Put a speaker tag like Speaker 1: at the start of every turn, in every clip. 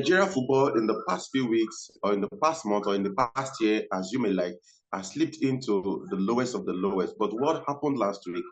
Speaker 1: Nigeria football in the past few weeks, or in the past month, or in the past year, as you may like, has slipped into the lowest of the lowest. But what happened last week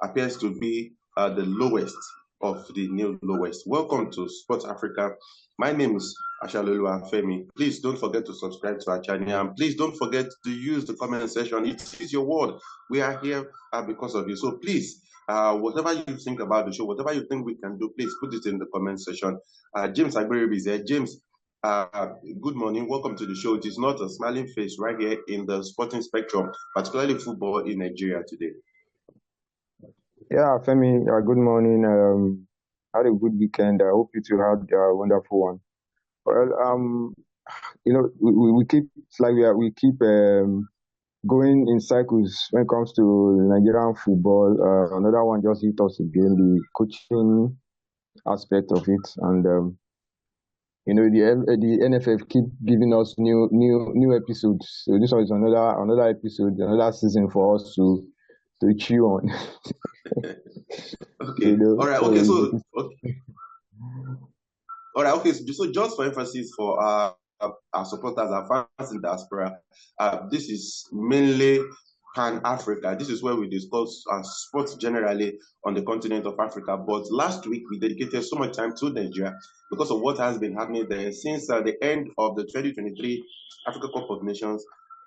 Speaker 1: appears to be the lowest of the new lowest. Welcome to Sports Africa. My name is Ashalolu Afemi. Please don't forget to subscribe to our channel, and please don't forget to use the comment section. It is your word. We are here because of you. So please, whatever you think about the show, whatever you think we can do, please put it in the comment section. James Agberibi is there. James, good morning. Welcome to the show. It is not a smiling face right here in the sporting spectrum, particularly football in Nigeria today.
Speaker 2: Yeah, Femi, good morning. Had a good weekend. I hope you two had a wonderful one. Well, we keep we keep going in cycles when it comes to Nigerian football. Another one just hit us again, the coaching aspect of it, and the NFF keep giving us new episodes. So this one is another episode, another season for us to chew on.
Speaker 1: Okay. All right. Okay. So. Okay. All right. Okay. So just for emphasis for our supporters, our fans in diaspora, this is mainly Pan-Africa. This is where we discuss sports generally on the continent of Africa. But last week, we dedicated so much time to Nigeria because of what has been happening there since the end of the 2023 Africa Cup of Nations.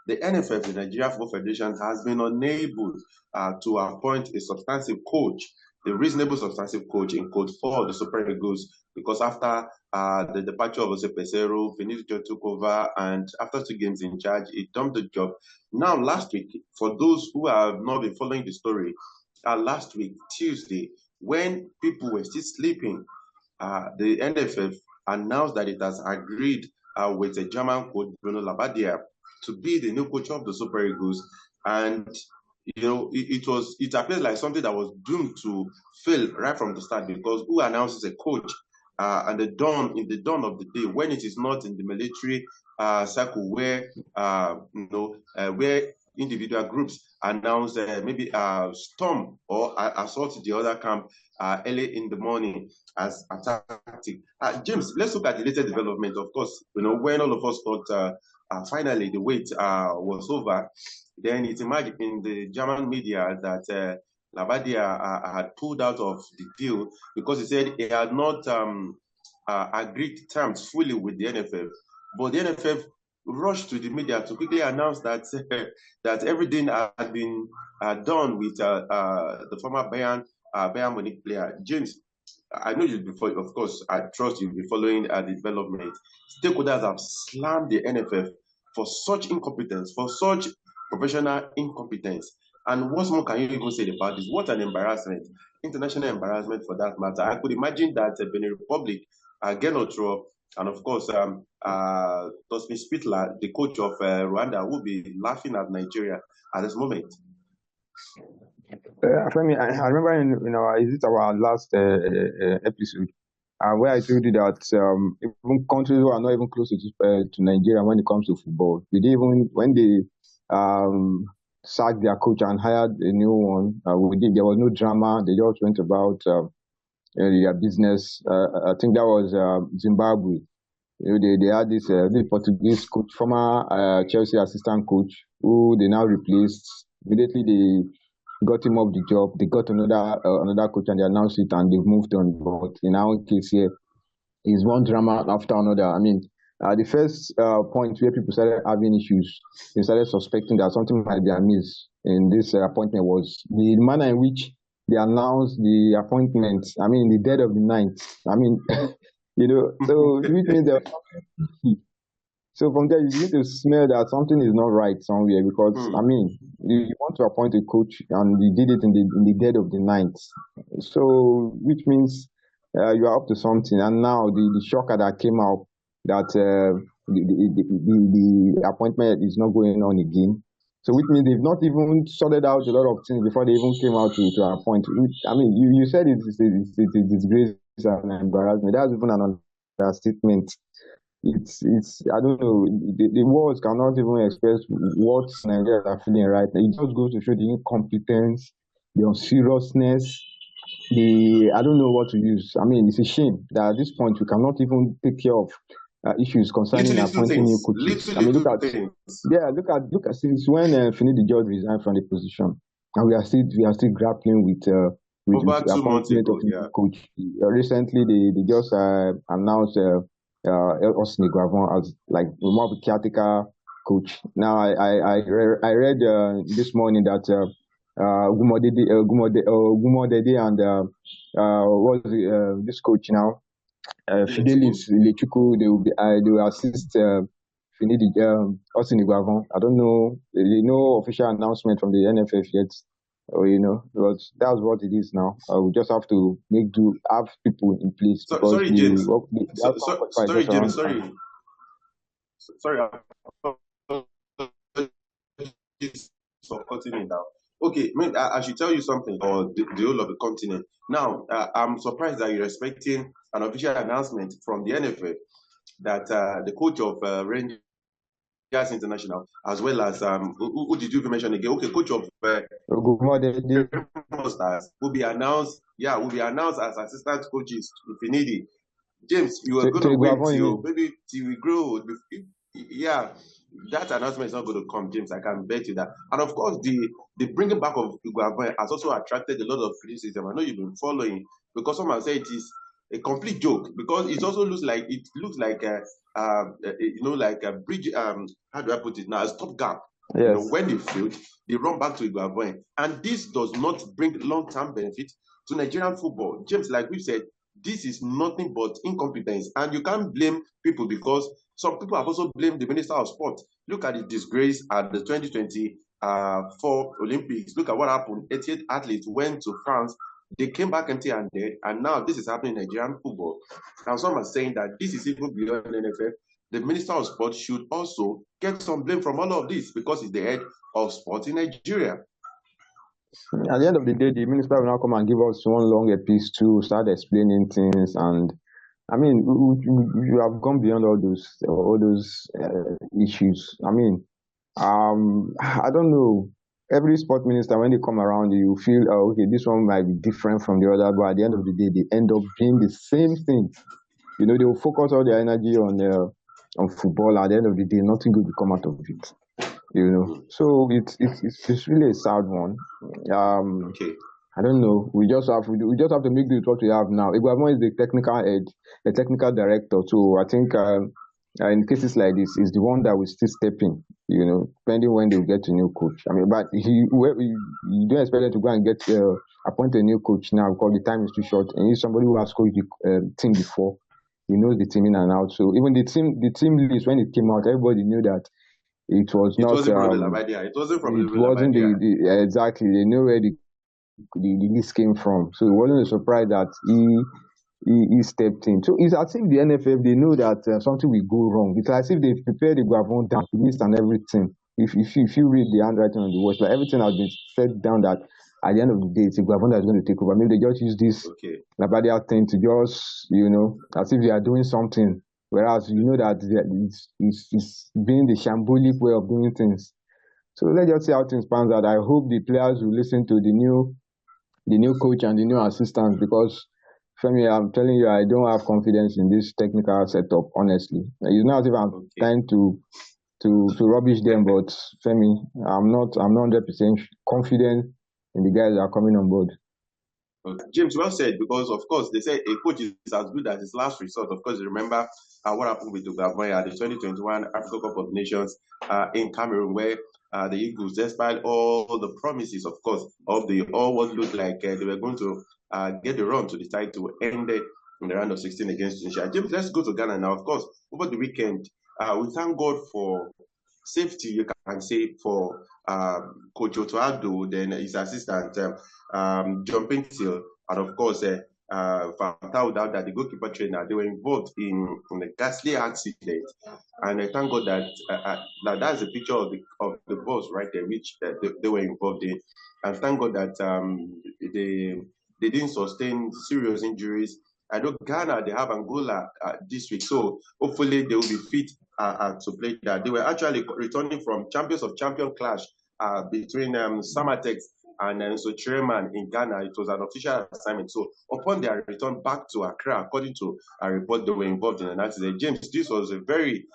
Speaker 1: The NFF, the Nigeria Football Federation, has been unable to appoint a substantive coach, the reasonable substantive coach in Code 4 of the Super Eagles, because after the departure of Jose Pesero, Vinicius took over, and after 2 games in charge, he dumped the job. Now, last week, for those who have not been following the story, last week, Tuesday, when people were still sleeping, the NFF announced that it has agreed with a German coach, Bruno Labbadia, to be the new coach of the Super Eagles. And it appears like something that was doomed to fail right from the start, because who announces a coach in the dawn of the day, when it is not in the military circle where where individual groups announce maybe storm or assault the other camp early in the morning as a tactic. James, let's look at the latest development. Of course, when all of us thought finally the wait was over, then it emerged in the German media that Labbadia had pulled out of the deal because he said he had not agreed terms fully with the NFF. But the NFF rushed to the media to quickly announce that that everything had been done with the former Bayern Munich player. James, I know you'll be, of course, I trust you'll be following the development. Stakeholders have slammed the NFF for such incompetence, for such professional incompetence. And what more can you even say about this? What an embarrassment, international embarrassment for that matter. I could imagine that Benin Republic, Genotro, and of course, Tosmi Spittler, the coach of Rwanda, will be laughing at Nigeria at this moment.
Speaker 2: I remember in our last episode where I told you that even countries who are not even close to Nigeria when it comes to football, when they sacked their coach and hired a new one, there was no drama. They just went about their business. I think that was Zimbabwe. They had this Portuguese coach, former Chelsea assistant coach, who they now replaced. Immediately they got him off the job. They got another coach and they announced it and they've moved on. But in our case here, is one drama after another. I mean, the first point where people started having issues, they started suspecting that something might be amiss in this appointment was the manner in which they announced the appointment. I mean, in the dead of the night. I mean, so which means that. So from there, you need to smell that something is not right somewhere because, I mean, you want to appoint a coach and you did it in the dead of the night. So, which means you are up to something. And now the shocker that came out that the appointment is not going on again. So, which means they've not even sorted out a lot of things before they even came out to appoint. I mean, you said it's a disgrace and embarrassment. That's even an understatement. It's I don't know, the words cannot even express what Nigerians are feeling right now. It just goes to show the incompetence, the unseriousness, I don't know what to use. I mean, it's a shame that at this point we cannot even take care of issues concerning
Speaker 1: Little
Speaker 2: appointing new
Speaker 1: things.
Speaker 2: coaches. I mean,
Speaker 1: Little things.
Speaker 2: look at since when Finidi George resigned from the position, and we are still grappling with
Speaker 1: Over
Speaker 2: the
Speaker 1: 2 months
Speaker 2: appointment
Speaker 1: ago,
Speaker 2: of
Speaker 1: yeah.
Speaker 2: new coach. Recently, they just announced Austin Guavon as like more of a caretaker coach. Now, I read this morning that Gumodede and what was this coach now? Fidelis Lechuku, they will assist Finidi Austin Guavon. I don't know, no official announcement from the NFF yet, or but that's what it is now. We just have to have people in place because
Speaker 1: Sorry, James.
Speaker 2: the
Speaker 1: Sorry, James. Sorry. For cutting it down. Okay, I should tell you something, or the whole of the continent. Now, I'm surprised that you're expecting an official announcement from the NFF that the coach of Rangers International, as well as who did you mention again? Okay, coach of Stars will be announced. Yeah, will be announced as assistant coaches if you need it. James, you are going to wait till we grow. Yeah, that announcement is not going to come, James. I can bet you that. And of course, the bringing back of Iguavoen has also attracted a lot of criticism. I know you've been following because someone said it is a complete joke because it also looks like like a bridge. How do I put it now? A stopgap.
Speaker 2: Yes.
Speaker 1: When they failed, they run back to Iguavoen, and this does not bring long-term benefit to Nigerian football. James, like we've said, this is nothing but incompetence, and you can't blame people because some people have also blamed the Minister of Sport. Look at the disgrace at the 2024 Olympics. Look at what happened. 88 athletes went to France. They came back empty-handed, and now this is happening in Nigerian football. Now some are saying that this is even beyond NFF. The Minister of Sport should also get some blame from all of this because he's the head of sport in Nigeria.
Speaker 2: At the end of the day, the minister will now come and give us one long epistle to start explaining things. And I mean, you have gone beyond all those issues. I mean, I don't know. Every sport minister, when they come around, you feel, okay, this one might be different from the other, but at the end of the day, they end up being the same thing. They will focus all their energy on football. At the end of the day, nothing good will come out of it. So it's really a sad one.
Speaker 1: Okay.
Speaker 2: I don't know. We just have to make do with what we have now. Iguavon is the technical head, the technical director. So I think in cases like this, is the one that will still step in. Depending when they will get a new coach. I mean, but you don't expect them to go and get appoint a new coach now because the time is too short. And he's somebody who has coached the team before. He knows the team in and out. So even the team list when it came out, everybody knew that. It wasn't
Speaker 1: Bruno Labbadia. It wasn't from
Speaker 2: It wasn't exactly. They know where the list came from. So it wasn't a surprise that he stepped in. So it's as if the NFF, they know that something will go wrong. It's as if they prepared the Guavon down, list and everything. If you read the handwriting on the watch, like everything has been set down that at the end of the day, it's a Guavon that's going to take over. Maybe they just use this Labbadia thing to just, as if they are doing something. Whereas that it's being the shambolic way of doing things. So let's just see how things pans out. I hope the players will listen to the new coach and the new assistants because, Femi, I'm telling you, I don't have confidence in this technical setup, honestly. It's not as if I'm trying to rubbish them, but Femi, I'm not 100% confident in the guys that are coming on board.
Speaker 1: Okay. James, well said, because of course they say a coach is as good as his last resort. Of course, you remember what happened with Iguavoen at the 2021 Africa Cup of Nations in Cameroon, where the Eagles, despite all the promises, of course, of all what looked like they were going to get the run to the title, ended in the round of 16 against Tunisia. James, let's go to Ghana now. Of course, over the weekend, we thank God for safety, you can say, for Coach Otoado, then his assistant, John Pintil, and of course, found out that the goalkeeper trainer, they were involved in a ghastly accident. And I thank God that that's a picture of the bus right there, which they were involved in. And thank God that they didn't sustain serious injuries. I know Ghana, they have Angola this week, so hopefully they will be fit to play that. They were actually returning from Champions of Champion clash between Samatex and so chairman in Ghana. It was an official assignment. So upon their return back to Accra, according to a report, they were involved in an accident. James, this was a very,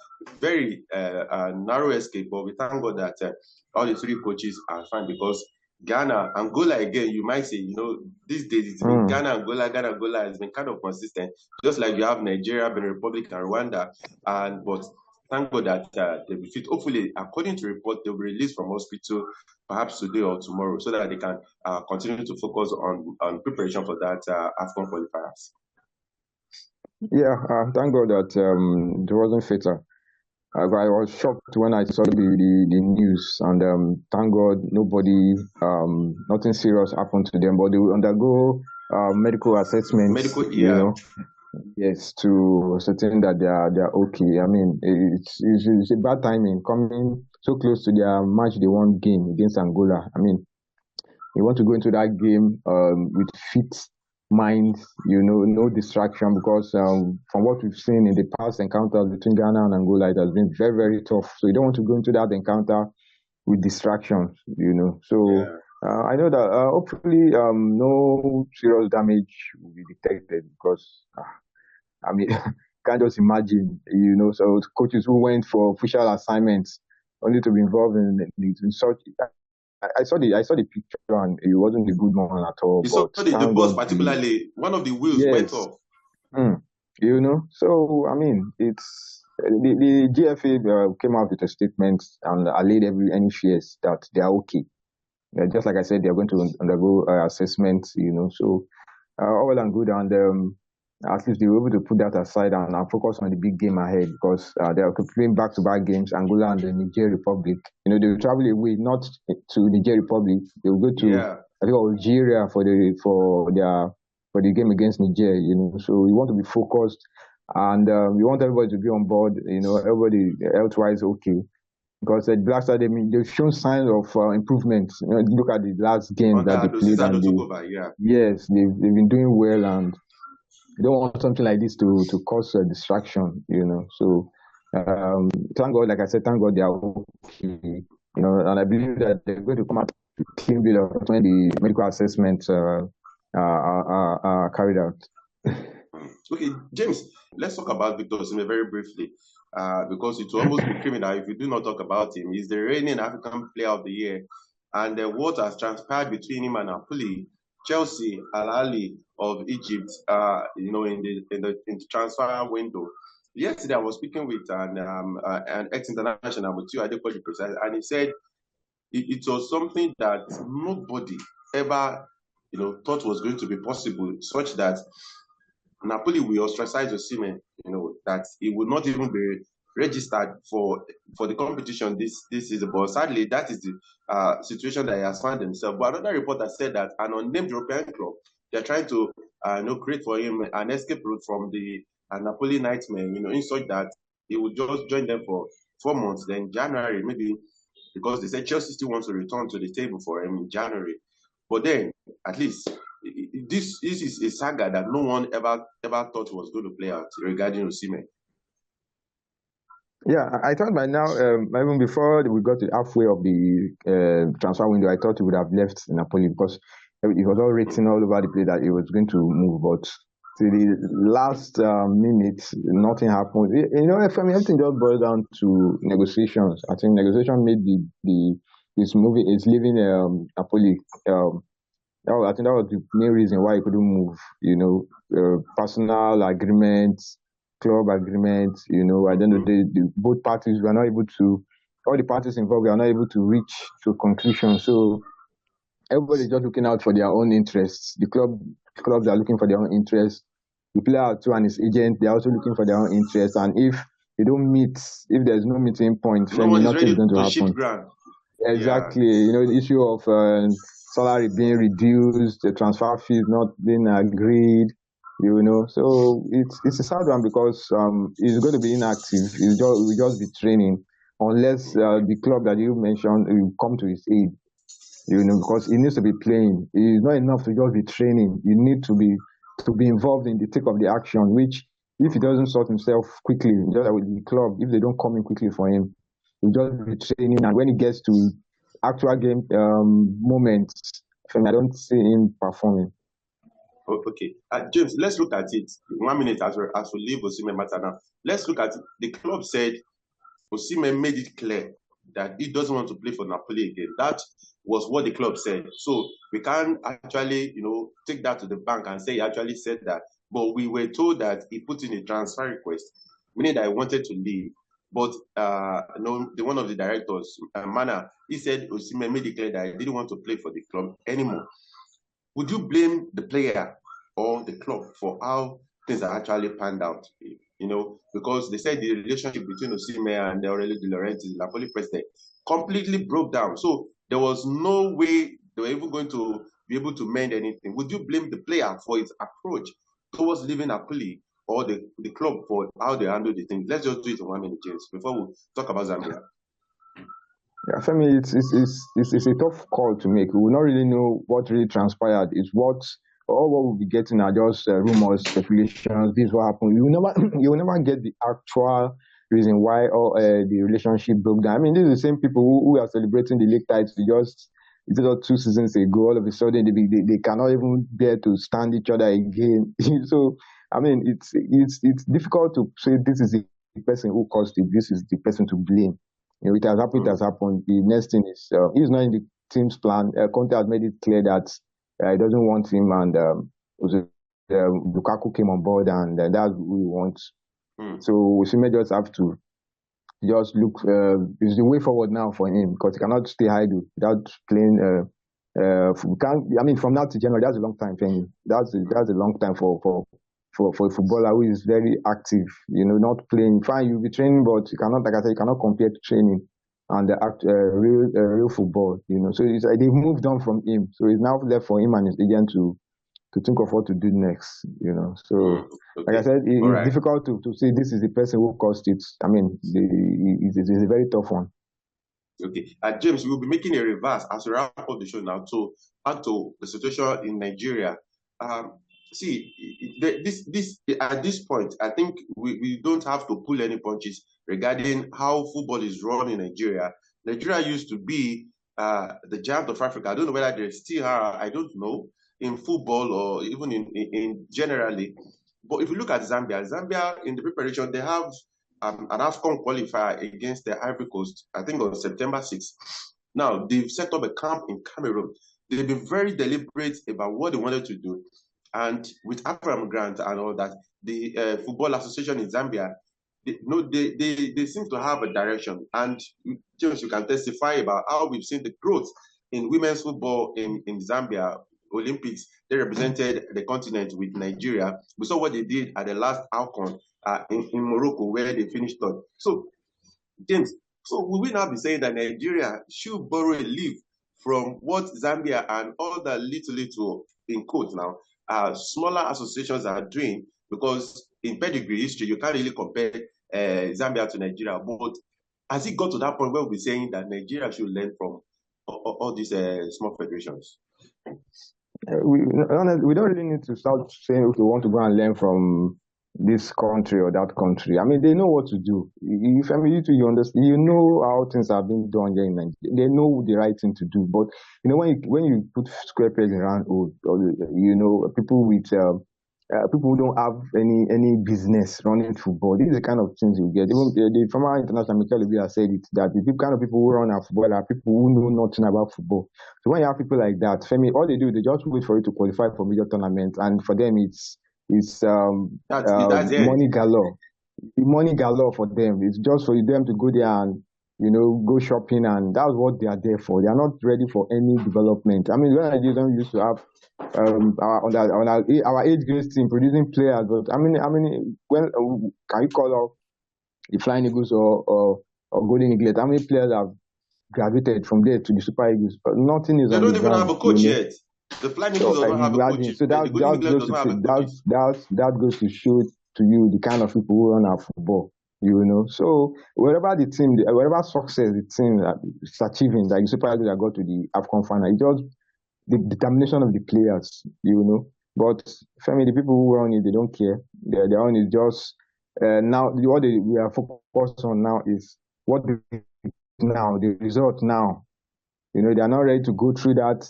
Speaker 1: very narrow escape, but we thank God that all the three coaches are fine, because Ghana, Angola again, you might say, these days it's been Ghana, Angola has been kind of consistent, just like you have Nigeria, Benin Republic, and Rwanda. But thank God that they will fit. Hopefully, according to report, they'll be released from hospital perhaps today or tomorrow, so that they can continue to focus on preparation for that AFCON qualifiers.
Speaker 2: Yeah, thank God that it wasn't fatal. I was shocked when I saw the news, and thank God nobody, nothing serious happened to them, but they will undergo medical assessments. Yes, to ascertain that they are okay. I mean, it's a bad timing coming so close to their match they won game against Angola. I mean, you want to go into that game with fit mind, no distraction, because from what we've seen in the past encounters between Ghana and Angola, it has been very, very tough. So you don't want to go into that encounter with distractions, So I know that hopefully no serious damage will be detected, because I mean, can't just imagine, So coaches who went for official assignments only to be involved in such. I saw the picture, and it wasn't a good one at all.
Speaker 1: You saw the bus, particularly one of the wheels went off.
Speaker 2: So I mean, it's the GFA came out with a statement and allayed any fears that they are okay. Just like I said, they are going to undergo assessment. So all well and good, and at least they were able to put that aside and focus on the big game ahead, because they are playing back-to-back games, Angola and the Niger Republic. They will travel away, not to Niger Republic. They will go to I think Algeria for the game against Niger. So we want to be focused, and we want everybody to be on board. Everybody health-wise okay, because the Black Stars, they've shown signs of improvement. Look at the last game that they played, and yes, they've been doing well, and you don't want something like this to cause a distraction, So thank God, like I said, thank God they are okay, and I believe that they're going to come out with a clean bill of when the medical assessments are carried out.
Speaker 1: Okay, James, let's talk about Victor Osimhen very briefly, because it will almost be criminal if you do not talk about him. He's the reigning African Player of the Year, and what has transpired between him and Napoli, Chelsea, Al Ahly of Egypt, in the transfer window. Yesterday, I was speaking with an ex-international, Mutiu Adekoji precise, and he said it was something that nobody ever, thought was going to be possible, such that Napoli will ostracize Osimhen, that he would not even be registered for the competition this season. But sadly, that is the situation that he has found himself. But another reporter said that an unnamed European club, they're trying to create for him an escape route from the Napoli nightmare, in such that he would just join them for 4 months. Then January, maybe, because they said Chelsea still wants to return to the table for him in January. But then, at least, this is a saga that no one ever thought was going to play out regarding Osimhen.
Speaker 2: Yeah, I thought by now, even before we got to halfway of the transfer window, I thought he would have left Napoli, because it was all written all over the place that he was going to move. But to the last minute, nothing happened. For me, everything just boils down to negotiations. I think negotiation made this movie is leaving Napoli. I think that was the main reason why he couldn't move. Personal agreements, club agreements. At the end of the day, both parties were not able to. All the parties involved were not able to reach to a conclusion. So everybody's just looking out for their own interests. The clubs are looking for their own interests. The player too and his agent, they're also looking for their own interests. And if they don't meet, if there's no meeting point, nothing is going to happen. Exactly. The issue of salary being reduced, the transfer fees not being agreed, So it's a sad one, because he's going to be inactive. He will just be training unless the club that you mentioned will come to his aid. Because he needs to be playing. It's not enough to just be training. You need to be involved in the thick of the action, which if he doesn't sort himself quickly, just like with the club, if they don't come in quickly for him, he'll just be training. And when he gets to actual game moments, I don't see him performing.
Speaker 1: Okay, James, let's look at it. 1 minute as we leave Osimhen matter now. Let's look at it. The club said Osimhen made it clear that he doesn't want to play for Napoli again. That was what the club said. So we can't actually, take that to the bank and say he actually said that. But we were told that he put in a transfer request, meaning that he wanted to leave. But one of the directors, Mana, he said Osimhen made it clear that he didn't want to play for the club anymore. Would you blame the player or the club for how things are actually panned out? Because they said the relationship between Osimhen and Aurelio De Laurentiis, the Napoli president, completely broke down. So there was no way they were even going to be able to mend anything. Would you blame the player for its approach towards leaving Napoli, or the club for how they handle the thing? Let's just do it in 1 minute, James, before we talk about Zambia.
Speaker 2: Yeah, for me, it's a tough call to make. We will not really know what really transpired. All what we'll be getting are just rumors, speculations. This will happen. You will never get the actual reason why the relationship broke down. I mean, these are the same people who are celebrating the league title just 2 seasons ago. All of a sudden, they cannot even bear to stand each other again. So, I mean, it's difficult to say this is the person who caused it. This is the person to blame. It has happened. It has happened. The next thing is he's not in the team's plan. Conte has made it clear that he doesn't want him, and Lukaku came on board, and that's what he wants. So Osimhen just have to just look. It's the way forward now for him, because he cannot stay idle without playing. From now to January, that's a long time for him. That's a long time for a footballer who is very active, not playing. Fine, you'll be training, but you cannot, like I said, you cannot compare to training and the real football, So they've moved on from him. So it's now left for him and his agent to think of what to do next, So, okay. Like I said, it's difficult to say this is the person who caused it. I mean, it's a very tough one.
Speaker 1: Okay, James, we'll be making a reverse as we wrap up the show now. So back to the situation in Nigeria. See, this at this point, I think we don't have to pull any punches regarding how football is run in Nigeria. Nigeria used to be the giant of Africa. I don't know whether they still are. I don't know in football or even in generally. But if you look at Zambia in the preparation, they have an AFCON qualifier against the Ivory Coast, I think on September 6th. Now, they've set up a camp in Cameroon. They've been very deliberate about what they wanted to do. And with Abraham Grant and all that, the Football Association in Zambia, they seem to have a direction. And James, you can testify about how we've seen the growth in women's football in Zambia. Olympics, they represented the continent with Nigeria. We saw what they did at the last AFCON in Morocco, where they finished third. So, James, will we now be saying that Nigeria should borrow a leaf from what Zambia and all the little, in quotes now, smaller associations are doing? Because in pedigree history, you can't really compare Zambia to Nigeria. But has it got to that point where we're saying that Nigeria should learn from all these small federations?
Speaker 2: We don't really need to start saying, okay, we want to go and learn from this country or that country. I mean, they know what to do. If you understand, how things are being done here in Nigeria. They know the right thing to do. But when you put square pegs in round holes, people with people who don't have any business running football, these are the kind of things you get. Even the former international Mikel Labbadia said it, that the kind of people who run our football are people who know nothing about football. So when you have people like that, Femi, all they do, they just wait for you to qualify for major tournaments, and for them it's money galore. Money galore for them. It's just for them to go there and go shopping, and that's what they are there for. They are not ready for any development. I mean, when Nigeria used to have our age grade team producing players, but I mean, when can you call out the Flying Eagles or Golden Eagles? How many players have graduated from there to the Super Eagles? But nothing is.
Speaker 1: They don't even have a coach yet. The Flying Eagles don't have a coach.
Speaker 2: So that goes to show to you the kind of people who run our football. So wherever success the team is achieving, like the Super Eagles that got to the AFCON final, it's just the determination of the players, But Femi, the people who run it, they don't care. Their own is just now. What we are focused on now is what the result now. they are not ready to go through that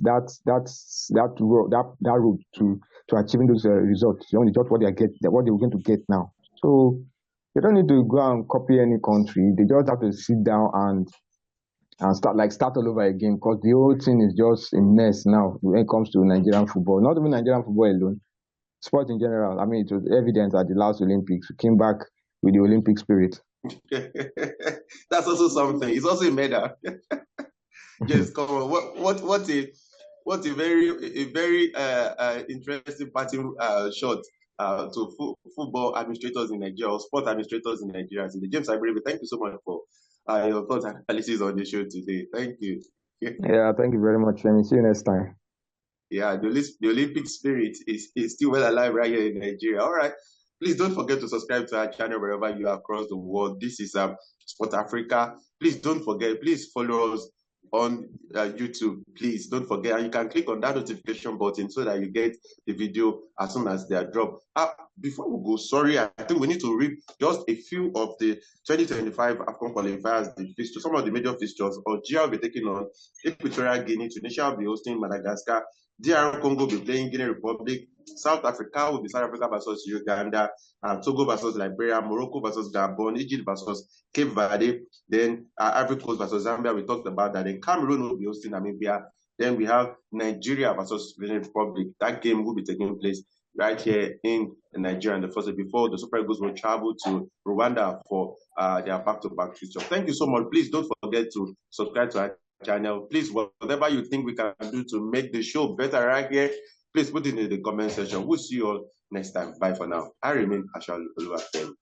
Speaker 2: road to achieving those results. They only just what what they're going to get now. So they don't need to go and copy any country. They just have to sit down and start all over again, because the whole thing is just a mess now when it comes to Nigerian football. Not even Nigerian football alone, sport in general. I mean, it was evident at the last Olympics. We came back with the Olympic spirit.
Speaker 1: That's also something. It's also a medal. Yes, come on. What a very interesting parting shot to football administrators in Nigeria, or sport administrators in Nigeria. So, James Ibrahim, thank you so much for your thoughts and analysis on the show today. Thank you.
Speaker 2: Yeah, thank you very much, Femi. See you next time.
Speaker 1: Yeah, the Olympic spirit is still well alive right here in Nigeria. All right. Please don't forget to subscribe to our channel wherever you are across the world. This is Sport Africa. Please don't forget, please follow us on YouTube. Please don't forget, and you can click on that notification button so that you get the video as soon as they are dropped. Before we go, sorry, I think we need to read just a few of the 2025 AFCON qualifiers, the fixtures, some of the major fixtures. Algeria will be taking on Equatorial Guinea, Tunisia will be hosting Madagascar, DR Congo will be playing Guinea Republic, South Africa will be South Africa versus Uganda, Togo versus Liberia, Morocco versus Gabon, Egypt versus Cape Verde, then Ivory Coast versus Zambia. We talked about that. Then Cameroon will be hosting Namibia. Then we have Nigeria versus Benin Republic. That game will be taking place right here in Nigeria. And the first day before the Super Eagles will travel to Rwanda for their back-to-back fixture. Thank you so much. Please don't forget to subscribe to our channel. Please, whatever you think we can do to make the show better right here, please put it in the comment section. We'll see you all next time. Bye for now. I remain Ashal Oluwafemi.